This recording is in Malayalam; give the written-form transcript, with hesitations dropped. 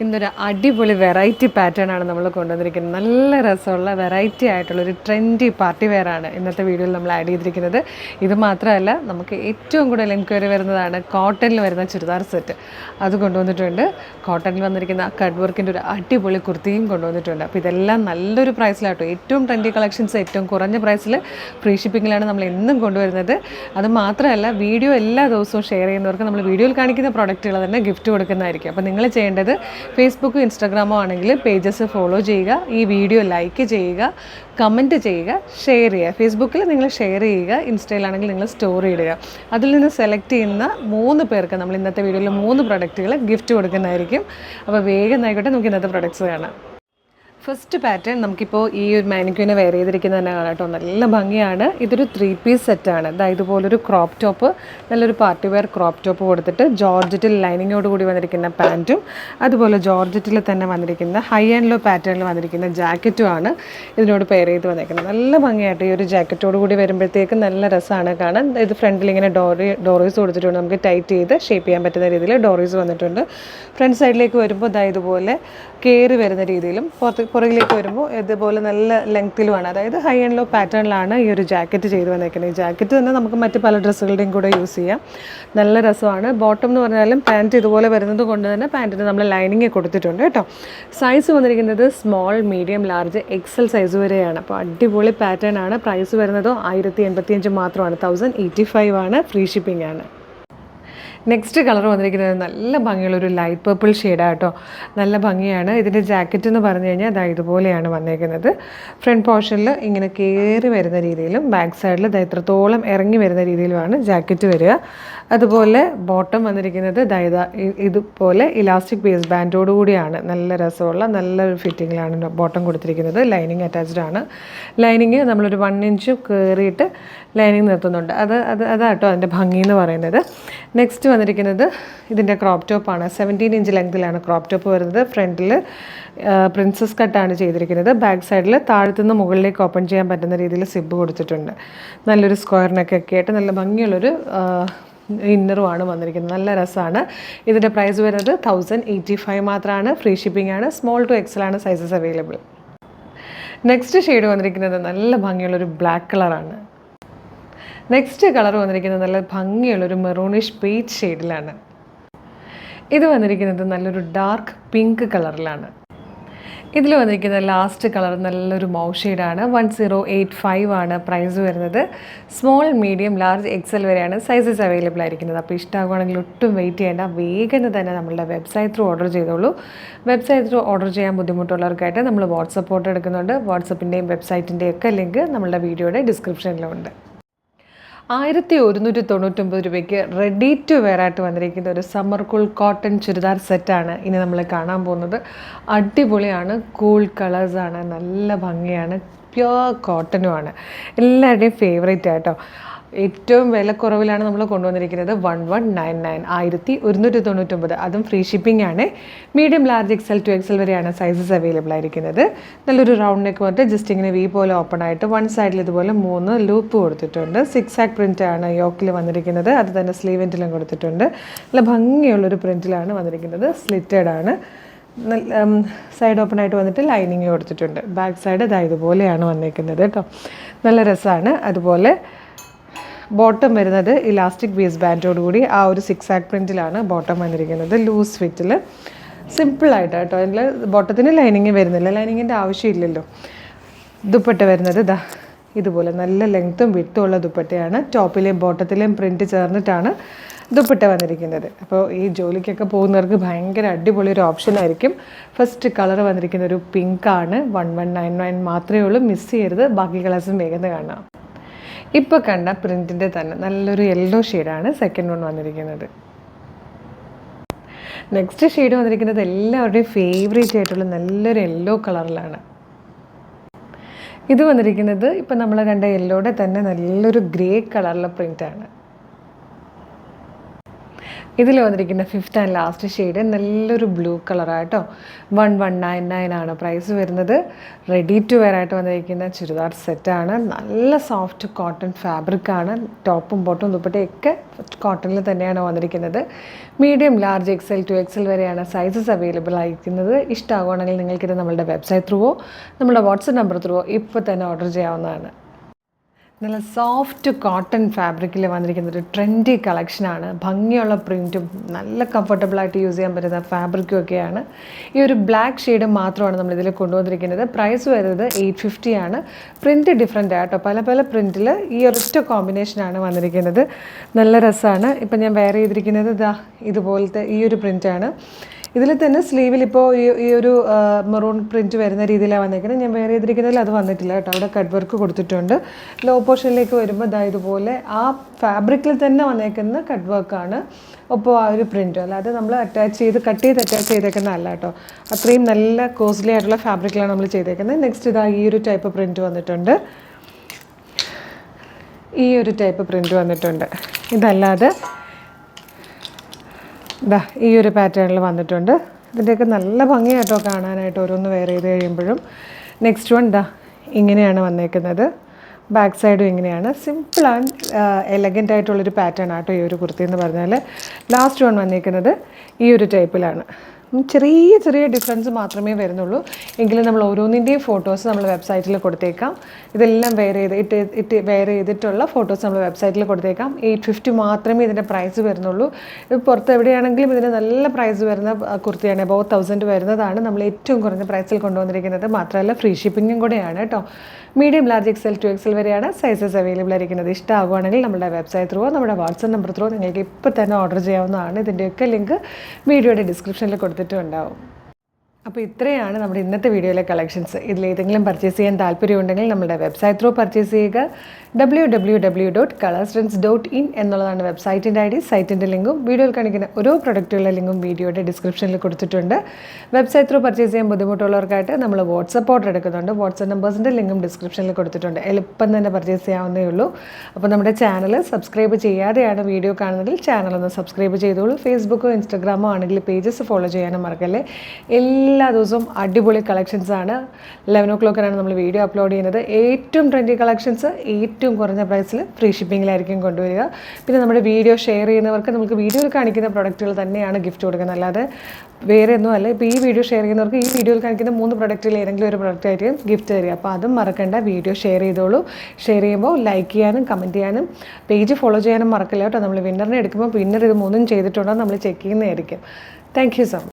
ഇന്നൊരു അടിപൊളി വെറൈറ്റി പാറ്റേൺ ആണ് നമ്മൾ കൊണ്ടുവന്നിരിക്കുന്നത്. നല്ല രസമുള്ള വെറൈറ്റി ആയിട്ടുള്ളൊരു ട്രെൻഡി പാർട്ടി വെയർ ആണ് ഇന്നത്തെ വീഡിയോയിൽ നമ്മൾ ആഡ് ചെയ്തിരിക്കുന്നത്. ഇത് മാത്രമല്ല, നമുക്ക് ഏറ്റവും കൂടുതൽ എൻക്വയറി വരുന്നതാണ് കോട്ടണിൽ വരുന്ന ചുരിദാർ സെറ്റ്. അത് കൊണ്ടുവന്നിട്ടുണ്ട്. കോട്ടണിൽ വന്നിരിക്കുന്ന കട്ട് വർക്കിൻ്റെ ഒരു അടിപൊളി കുർത്തിയും കൊണ്ടുവന്നിട്ടുണ്ട്. അപ്പോൾ ഇതെല്ലാം നല്ലൊരു പ്രൈസിലാട്ടോ, ഏറ്റവും ട്രെൻഡി കളക്ഷൻസ് ഏറ്റവും കുറഞ്ഞ പ്രൈസിൽ ഫ്രീ ഷിപ്പിങ്ങിലാണ് നമ്മൾ എന്നും കൊണ്ടുവരുന്നത്. അത് മാത്രമല്ല, വീഡിയോ എല്ലാ ദിവസവും ഷെയർ ചെയ്യുന്നവർക്ക് നമ്മൾ വീഡിയോയിൽ കാണിക്കുന്ന പ്രോഡക്റ്റുകൾ തന്നെ ഗിഫ്റ്റ് കൊടുക്കുന്നതായിരിക്കും. അപ്പോൾ നിങ്ങൾ ചെയ്യേണ്ടത് ഫേസ്ബുക്കും ഇൻസ്റ്റാഗ്രാമോ ആണെങ്കിൽ പേജസ് ഫോളോ ചെയ്യുക, ഈ വീഡിയോ ലൈക്ക് ചെയ്യുക, കമൻറ്റ് ചെയ്യുക, ഷെയർ ചെയ്യുക. ഫേസ്ബുക്കിൽ നിങ്ങൾ ഷെയർ ചെയ്യുക, ഇൻസ്റ്റയിലാണെങ്കിൽ നിങ്ങൾ സ്റ്റോറി ഇടുക. അതിൽ നിന്ന് സെലക്ട് ചെയ്യുന്ന 3 പേർക്ക് നമ്മൾ ഇന്നത്തെ വീഡിയോയിൽ 3 പ്രൊഡക്റ്റുകൾ ഗിഫ്റ്റ് കൊടുക്കുന്നതായിരിക്കും. അപ്പോൾ വേഗം ആയിക്കോട്ടെ, നമുക്ക് ഇന്നത്തെ പ്രൊഡക്ട്സ് കാണാം. ഫസ്റ്റ് പാറ്റേൺ നമുക്കിപ്പോൾ ഈ ഒരു മാനിക്യൂനെ വെയർ ചെയ്തിരിക്കുന്നത് തന്നെ കാണാം കേട്ടോ. നല്ല ഭംഗിയാണ്. ഇതൊരു 3 പീസ് സെറ്റാണ്. ഇതുപോലൊരു ക്രോപ്പ് ടോപ്പ്, നല്ലൊരു പാർട്ടി വെയർ ക്രോപ്പ് ടോപ്പ് കൊടുത്തിട്ട് ജോർജറ്റിൽ ലൈനിങ്ങോട് കൂടി വന്നിരിക്കുന്ന പാൻറ്റും, അതുപോലെ ജോർജറ്റിൽ തന്നെ വന്നിരിക്കുന്ന ഹൈ ആൻഡ് ലോ പാറ്റേണിൽ വന്നിരിക്കുന്ന ജാക്കറ്റുമാണ് ഇതിനോട് പെയർ ചെയ്ത് വന്നിരിക്കുന്നത്. നല്ല ഭംഗിയായിട്ട് ഈ ഒരു ജാക്കറ്റോട് കൂടി വരുമ്പോഴത്തേക്കും നല്ല രസമാണ് കാണാൻ. ഇത് ഫ്രണ്ടിൽ ഇങ്ങനെ ഡോറീസ് കൊടുത്തിട്ടുണ്ട്. നമുക്ക് ടൈറ്റ് ചെയ്ത് ഷേപ്പ് ചെയ്യാൻ പറ്റുന്ന രീതിയിൽ ഡോറീസ് വന്നിട്ടുണ്ട്. ഫ്രണ്ട് സൈഡിലേക്ക് വരുമ്പോൾ ഇതുപോലെ കയറി വരുന്ന രീതിയിലും പുറകിലേക്ക് വരുമ്പോൾ ഇതുപോലെ നല്ല ലെങ്ത്തിലുമാണ്. അതായത് ഹൈ ആൻഡ് ലോ പാറ്റേണിലാണ് ഈ ഒരു ജാക്കറ്റ് ചെയ്ത് വന്നേക്കുന്നത്. ഈ ജാക്കറ്റ് തന്നെ നമുക്ക് മറ്റ് പല ഡ്രസ്സുകളുടെയും കൂടെ യൂസ് ചെയ്യാം. നല്ല രസമാണ്. ബോട്ടം എന്ന് പറഞ്ഞാലും പാൻറ്റ് ഇതുപോലെ വരുന്നത് കൊണ്ട് തന്നെ പാൻറ്റിന് നമ്മൾ ലൈനിങ് കൊടുത്തിട്ടുണ്ട് കേട്ടോ. സൈസ് വന്നിരിക്കുന്നത് small, medium, large, XL size വരെയാണ്. അപ്പോൾ അടിപൊളി പാറ്റേൺ ആണ്. പ്രൈസ് വരുന്നത് 1085 മാത്രമാണ്. 1085 ആണ്. ഫ്രീ ഷിപ്പിംഗ് ആണ്. നെക്സ്റ്റ് കളർ വന്നിരിക്കുന്നത് നല്ല ഭംഗിയുള്ളൊരു ലൈറ്റ് പർപ്പിൾ ഷെയ്ഡാണ് കേട്ടോ. നല്ല ഭംഗിയാണ്. ഇതിൻ്റെ ജാക്കറ്റ് എന്ന് പറഞ്ഞു കഴിഞ്ഞാൽ ഇതുപോലെയാണ് വന്നേക്കുന്നത്. ഫ്രണ്ട് പോർഷനിൽ ഇങ്ങനെ കയറി വരുന്ന രീതിയിലും ബാക്ക് സൈഡിൽ ഇത്രത്തോളം ഇറങ്ങി വരുന്ന രീതിയിലുമാണ് ജാക്കറ്റ് വരിക. അതുപോലെ ബോട്ടം വന്നിരിക്കുന്നത് ഇതുപോലെ ഇലാസ്റ്റിക് ബേസ് ബാൻഡോട് കൂടിയാണ്. നല്ല രസമുള്ള നല്ലൊരു ഫിറ്റിങ്ങിലാണ് ബോട്ടം കൊടുത്തിരിക്കുന്നത്. ലൈനിങ് അറ്റാച്ച്ഡ് ആണ്. ലൈനിങ് നമ്മളൊരു 1 ഇഞ്ച് കയറിയിട്ട് ലൈനിങ് നിർത്തുന്നുണ്ട്. അതാട്ടോ അതിൻ്റെ ഭംഗി എന്ന് പറയുന്നത്. നെക്സ്റ്റ് വന്നിരിക്കുന്നത് ഇതിൻ്റെ ക്രോപ്പ് ടോപ്പാണ്. 17 ഇഞ്ച് ലെങ്തിലാണ് ക്രോപ്പ് ടോപ്പ് വരുന്നത്. ഫ്രണ്ടിൽ പ്രിൻസസ് കട്ടാണ് ചെയ്തിരിക്കുന്നത്. ബാക്ക് സൈഡിൽ താഴത്തുനിന്ന് മുകളിലേക്ക് ഓപ്പൺ ചെയ്യാൻ പറ്റുന്ന രീതിയിൽ സിബ് കൊടുത്തിട്ടുണ്ട്. നല്ലൊരു സ്ക്വയർ നെക്കൊക്കെ ആയിട്ട് നല്ല ഭംഗിയുള്ളൊരു ഇന്നറുമാണ് വന്നിരിക്കുന്നത്. നല്ല രസമാണ്. ഇതിൻ്റെ പ്രൈസ് വരുന്നത് 1085 മാത്രമാണ്. ഫ്രീ ഷിപ്പിംഗ് ആണ്. സ്മോൾ ടു എക്സൽ ആണ് സൈസസ് അവൈലബിൾ. നെക്സ്റ്റ് ഷെയ്ഡ് വന്നിരിക്കുന്നത് നല്ല ഭംഗിയുള്ളൊരു ബ്ലാക്ക് കളറാണ്. നെക്സ്റ്റ് കളർ വന്നിരിക്കുന്നത് നല്ല ഭംഗിയുള്ളൊരു മെറൂണിഷ് പീച്ച് ഷെയ്ഡിലാണ്. ഇത് വന്നിരിക്കുന്നത് നല്ലൊരു ഡാർക്ക് പിങ്ക് കളറിലാണ്. ഇതിൽ വന്നിരിക്കുന്ന ലാസ്റ്റ് കളർ നല്ലൊരു മൗ ഷെയ്ഡാണ്. 1085 ആണ് പ്രൈസ് വരുന്നത്. സ്മോൾ, മീഡിയം, ലാർജ്, എക്സൽ വരെയാണ് സൈസസ് അവൈലബിൾ ആയിരിക്കുന്നത്. അപ്പോൾ ഇഷ്ടമാകുകയാണെങ്കിൽ ഒട്ടും വെയിറ്റ് ചെയ്യേണ്ട, വേഗം തന്നെ നമ്മളുടെ വെബ്സൈറ്റ് ത്രൂ ഓർഡർ ചെയ്തോളൂ. വെബ്സൈറ്റ് ത്രൂ ഓർഡർ ചെയ്യാൻ ബുദ്ധിമുട്ടുള്ളവർക്കായിട്ട് നമ്മൾ വാട്സപ്പ് ഓർഡർ എടുക്കുന്നുണ്ട്. വാട്സപ്പിൻ്റെയും വെബ്സൈറ്റിൻ്റെയും ഒക്കെ ലിങ്ക് നമ്മളുടെ വീഡിയോയുടെ ഡിസ്ക്രിപ്ഷനിലുണ്ട്. 1199 രൂപയ്ക്ക് റെഡി ടു വെയർ ആയിട്ട് വന്നിരിക്കുന്ന ഒരു സമ്മർ കൂൾ കോട്ടൺ ചുരിദാർ സെറ്റാണ് ഇനി നമ്മൾ കാണാൻ പോകുന്നത്. അടിപൊളിയാണ്. കൂൾ കളേഴ്സാണ്. നല്ല ഭംഗിയാണ്. പ്യുവർ കോട്ടനുമാണ്. എല്ലാവരുടെയും ഫേവറേറ്റ് ആയിട്ടോ. ഏറ്റവും വിലക്കുറവിലാണ് നമ്മൾ കൊണ്ടുവന്നിരിക്കുന്നത്. 1199, 1199. അതും ഫ്രീ ഷിപ്പിംഗ് ആണ്. Medium, large, XL to XL വരെയാണ് സൈസസ് അവൈലബിൾ ആയിരിക്കുന്നത്. നല്ലൊരു റൗണ്ട് നെക്ക് വന്നിട്ട് ജസ്റ്റ് ഇങ്ങനെ വി പോലെ ഓപ്പൺ ആയിട്ട് 1 സൈഡിൽ ഇതുപോലെ 3 ലൂപ്പ് കൊടുത്തിട്ടുണ്ട്. 6 ആക്ക് പ്രിൻ്റാണ് യോക്കിൽ വന്നിരിക്കുന്നത്. അത് തന്നെ സ്ലീവെൻറ്റിലും കൊടുത്തിട്ടുണ്ട്. നല്ല ഭംഗിയുള്ളൊരു പ്രിൻറ്റിലാണ് വന്നിരിക്കുന്നത്. സ്ലിറ്റഡ് ആണ്. സൈഡ് ഓപ്പൺ ആയിട്ട് വന്നിട്ട് ലൈനിങ് കൊടുത്തിട്ടുണ്ട്. ബാക്ക് സൈഡ് ഇതുപോലെയാണ് വന്നിരിക്കുന്നത് കേട്ടോ. നല്ല രസമാണ്. അതുപോലെ ബോട്ടം വരുന്നത് ഇലാസ്റ്റിക് ബേസ് ബാൻഡോട് കൂടി ആ ഒരു 6 ആക്ക് പ്രിൻറ്റിലാണ് ബോട്ടം വന്നിരിക്കുന്നത്. ലൂസ് ഫിറ്റിൽ സിമ്പിളായിട്ട് കേട്ടോ. അതിൽ ബോട്ടത്തിന് ലൈനിങ് വരുന്നില്ല, ലൈനിങ്ങിൻ്റെ ആവശ്യമില്ലല്ലോ. ദുപ്പട്ട വരുന്നത് ഇതുപോലെ നല്ല ലെങ്ത്തും വിട്ടും ഉള്ള ദുപ്പട്ടയാണ്. ടോപ്പിലെയും ബോട്ടത്തിലെയും പ്രിൻറ്റ് ചേർന്നിട്ടാണ് ദുപ്പട്ട വന്നിരിക്കുന്നത്. അപ്പോൾ ഈ ജോലിക്കൊക്കെ പോകുന്നവർക്ക് ഭയങ്കര അടിപൊളി ഒരു ഓപ്ഷൻ ആയിരിക്കും. ഫസ്റ്റ് കളർ വന്നിരിക്കുന്ന ഒരു പിങ്കാണ്. 1199 മാത്രമേ ഉള്ളൂ. മിസ് ചെയ്യരുത്. ബാക്കി കളേഴ്സും വേഗം കാണാം. ഇപ്പോൾ കണ്ട പ്രിൻറ്റിൻ്റെ തന്നെ നല്ലൊരു യെല്ലോ ഷെയ്ഡാണ് സെക്കൻഡ് വൺ വന്നിരിക്കുന്നത്. നെക്സ്റ്റ് ഷെയ്ഡ് വന്നിരിക്കുന്നത് എല്ലാവരുടെയും ഫേവറേറ്റ് ആയിട്ടുള്ള നല്ലൊരു യെല്ലോ കളറിലാണ്. ഇത് വന്നിരിക്കുന്നത് ഇപ്പം നമ്മൾ കണ്ട യെല്ലോയുടെ തന്നെ നല്ലൊരു ഗ്രേ കളറിലെ പ്രിൻ്റാണ്. ഇതിൽ വന്നിരിക്കുന്ന 5th ആൻഡ് ലാസ്റ്റ് ഷെയ്ഡ് നല്ലൊരു ബ്ലൂ കളറാട്ടോ. 1199 ആണ് പ്രൈസ് വരുന്നത്. റെഡി ടു വെയർ ആയിട്ട് വന്നിരിക്കുന്ന ചുരിദാർ സെറ്റാണ്. നല്ല സോഫ്റ്റ് കോട്ടൺ ഫാബ്രിക്കാണ്. ടോപ്പും ബോട്ടും ദുപ്പട്ടയൊക്കെ കോട്ടണിൽ തന്നെയാണ് വന്നിരിക്കുന്നത്. Medium, large, XL to XL വരെയാണ് സൈസസ് അവൈലബിൾ ആയിരിക്കുന്നത്. ഇഷ്ടമാകുകയാണെങ്കിൽ നിങ്ങൾക്കിത് നമ്മളുടെ വെബ്സൈറ്റ് ത്രൂവോ നമ്മുടെ വാട്സപ്പ് നമ്പർ ത്രൂവോ ഇപ്പോൾ തന്നെ ഓർഡർ ചെയ്യാവുന്നതാണ്. നല്ല സോഫ്റ്റ് കോട്ടൺ ഫാബ്രിക്കിൽ വന്നിരിക്കുന്ന ഒരു ട്രെൻഡി കളക്ഷനാണ്. ഭംഗിയുള്ള പ്രിൻറ്റും നല്ല കംഫർട്ടബിളായിട്ട് യൂസ് ചെയ്യാൻ പറ്റുന്ന ഫാബ്രിക്കും ഒക്കെയാണ്. ഈ ഒരു ബ്ലാക്ക് ഷെയ്ഡ് മാത്രമാണ് നമ്മളിതിൽ കൊണ്ടുവന്നിരിക്കുന്നത്. പ്രൈസ് വരുന്നത് 850 ആണ്. പ്രിൻറ്റ് ഡിഫറെൻ്റ് ആട്ടോ. പല പല പ്രിൻറ്റിൽ ഈ ഒരൊറ്റ കോമ്പിനേഷനാണ് വന്നിരിക്കുന്നത്. നല്ല രസമാണ്. ഇപ്പം ഞാൻ വെയർ ചെയ്തിരിക്കുന്നത് ഇതുപോലത്തെ ഈ ഒരു പ്രിൻറ്റാണ്. ഇതിൽ തന്നെ സ്ലീവിൽ ഇപ്പോൾ ഈ ഒരു മെറൂൺ പ്രിൻറ്റ് വരുന്ന രീതിയിലാണ് വന്നിരിക്കുന്നത്. ഞാൻ വേറെ ചെയ്തിരിക്കുന്നതിൽ അത് വന്നിട്ടില്ല കേട്ടോ. അവിടെ കട്ട് വർക്ക് കൊടുത്തിട്ടുണ്ട്. ലോ പോർഷനിലേക്ക് വരുമ്പോൾ ഇതുപോലെ ആ ഫാബ്രിക്കിൽ തന്നെ വന്നേക്കുന്ന കട്ട് വർക്കാണ്. അപ്പോൾ ആ ഒരു പ്രിൻറ്റ് അല്ലാതെ നമ്മൾ അറ്റാച്ച് ചെയ്തേക്കുന്നതല്ല കേട്ടോ. അത്രയും നല്ല കോസ്റ്റ്ലി ആയിട്ടുള്ള ഫാബ്രിക്കിലാണ് നമ്മൾ ചെയ്തേക്കുന്നത്. നെക്സ്റ്റ് ഈ ഒരു ടൈപ്പ് പ്രിൻറ്റ് വന്നിട്ടുണ്ട്. ഈ ഒരു ടൈപ്പ് പ്രിൻറ്റ് വന്നിട്ടുണ്ട്. ഇതല്ലാതെ ഈ ഒരു പാറ്റേണിൽ വന്നിട്ടുണ്ട്. ഇതിൻ്റെയൊക്കെ നല്ല ഭംഗിയായിട്ടോ കാണാനായിട്ട് ഓരോന്ന് വെയർ ചെയ്ത് കഴിയുമ്പോഴും. നെക്സ്റ്റ് വൺ ഇങ്ങനെയാണ് വന്നേക്കുന്നത്. ബാക്ക് സൈഡും ഇങ്ങനെയാണ്. സിമ്പിൾ ആൻഡ് എലഗൻ്റ് ആയിട്ടുള്ളൊരു പാറ്റേൺ ആട്ടോ ഈ ഒരു കുർത്തി എന്ന് പറഞ്ഞാൽ. ലാസ്റ്റ് വൺ വന്നേക്കുന്നത് ഈ ഒരു ടൈപ്പിലാണ്. ചെറിയ ചെറിയ ഡിഫറൻസ് മാത്രമേ വരുന്നുള്ളൂ. എങ്കിലും നമ്മൾ ഓരോന്നിൻ്റെയും ഫോട്ടോസ് നമ്മൾ വെബ്സൈറ്റിൽ കൊടുത്തേക്കാം. ഇതെല്ലാം വെയർ ചെയ്തിട്ടുള്ള ഫോട്ടോസ് നമ്മൾ വെബ്സൈറ്റിൽ കൊടുത്തേക്കാം. 850 മാത്രമേ ഇതിൻ്റെ പ്രൈസ് വരുന്നുള്ളൂ. ഇത് പുറത്ത് എവിടെയാണെങ്കിലും ഇതിന് നല്ല പ്രൈസ് വരുന്ന കുർത്തിയാണ്. അബൌട്ട് 1000 വരുന്നതാണ് നമ്മൾ ഏറ്റവും കുറഞ്ഞ പ്രൈസിൽ കൊണ്ടുവന്നിരിക്കുന്നത്. മാത്രമല്ല ഫ്രീ ഷിപ്പിങ്ങും കൂടെയാണ് കേട്ടോ. Medium, large, XL to XL വരെയാണ് സൈസസ് അവൈലബിൾ ആയിരിക്കുന്നത്. ഇഷ്ടമാകുകയാണെങ്കിൽ നമ്മുടെ വെബ്സൈറ്റ് ത്രൂ നമ്മുടെ വാട്സപ്പ് നമ്പർ ത്രൂ നിങ്ങൾക്ക് ഇപ്പോൾ തന്നെ ഓർഡർ ചെയ്യാവുന്നതാണ്. ഇതിൻ്റെയൊക്കെ ലിങ്ക് വീഡിയോയുടെ ഡിസ്ക്രിപ്ഷനിൽ കൊടുത്തിട്ടും ഉണ്ടാവും. അപ്പോൾ ഇത്രയാണ് നമ്മുടെ ഇന്നത്തെ വീഡിയോയിലെ കളക്ഷൻസ്. ഇതിലേതെങ്കിലും പർച്ചേസ് ചെയ്യാൻ താല്പര്യമുണ്ടെങ്കിൽ നമ്മുടെ വെബ്സൈറ്റ് ത്രൂ പർച്ചേസ് ചെയ്യുക. www.colorstrends.in എന്നുള്ളതാണ് വെബ്സൈറ്റിൻ്റെ ID. സൈറ്റിൻ്റെ ലിങ്കും വീഡിയോയിൽ കാണിക്കുന്ന ഓരോ പ്രൊഡക്റ്റുകളുടെ ലിങ്കും വീഡിയോയുടെ ഡിസ്ക്രിപ്ഷനിൽ കൊടുത്തിട്ടുണ്ട്. വെബ്സൈറ്റ് ത്രൂ പർച്ചേസ് ചെയ്യാൻ ബുദ്ധിമുട്ടുള്ളവർക്കായിട്ട് നമ്മൾ വാട്സപ്പ് ഓർഡർ എടുക്കുന്നുണ്ട്. വാട്സപ്പ് നമ്പേഴ്സിൻ്റെ ലിങ്കും ഡിസ്ക്രിപ്ഷനിൽ കൊടുത്തിട്ടുണ്ട്. എളുപ്പം തന്നെ പർച്ചേസ് ചെയ്യാവുന്നേ ഉള്ളൂ. അപ്പോൾ നമ്മുടെ ചാനൽ സബ്സ്ക്രൈബ് ചെയ്യാതെയാണ് വീഡിയോ കാണുന്നതിൽ ചാനലൊന്ന് സബ്സ്ക്രൈബ് ചെയ്തോളൂ. ഫേസ്ബുക്കോ ഇൻസ്റ്റാഗ്രാമോ ആണെങ്കിൽ പേജസ് ഫോളോ ചെയ്യാനും മറക്കല്ലേ. എല്ലാ ദിവസവും അടിപൊളി കളക്ഷൻസാണ്. 11 o'clock നമ്മൾ വീഡിയോ അപ്ലോഡ് ചെയ്യുന്നത്. ഏറ്റവും ട്രെൻഡി കളക്ഷൻസ് ഏറ്റവും കുറഞ്ഞ പ്രൈസിൽ ഫ്രീ ഷിപ്പിങ്ങിലായിരിക്കും കൊണ്ടുവരിക. പിന്നെ നമ്മുടെ വീഡിയോ ഷെയർ ചെയ്യുന്നവർക്ക് നമുക്ക് വീഡിയോയിൽ കാണിക്കുന്ന പ്രൊഡക്റ്റുകൾ തന്നെയാണ് ഗിഫ്റ്റ് കൊടുക്കുന്നത്. അല്ലാതെ വേറെ ഒന്നുമല്ല. ഇപ്പോൾ ഈ വീഡിയോ ഷെയർ ചെയ്യുന്നവർക്ക് ഈ വീഡിയോയിൽ കാണിക്കുന്ന 3 പ്രൊഡക്റ്റിൽ ഏതെങ്കിലും ഒരു പ്രൊഡക്റ്റ് ആയിരിക്കും ഗിഫ്റ്റ് തരിക. അപ്പോൾ അതും മറക്കണ്ട. വീഡിയോ ഷെയർ ചെയ്തോളൂ. ഷെയർ ചെയ്യുമ്പോൾ ലൈക്ക് ചെയ്യാനും കമൻറ്റ് ചെയ്യാനും പേജ് ഫോളോ ചെയ്യാനും മറക്കില്ല കേട്ടോ. നമ്മൾ വിന്നറിനെ എടുക്കുമ്പോൾ വിന്നർ ഇത് 3 ചെയ്തിട്ടുണ്ടോ നമ്മൾ ചെക്ക് ചെയ്യുന്നതായിരിക്കും. Thank you so much.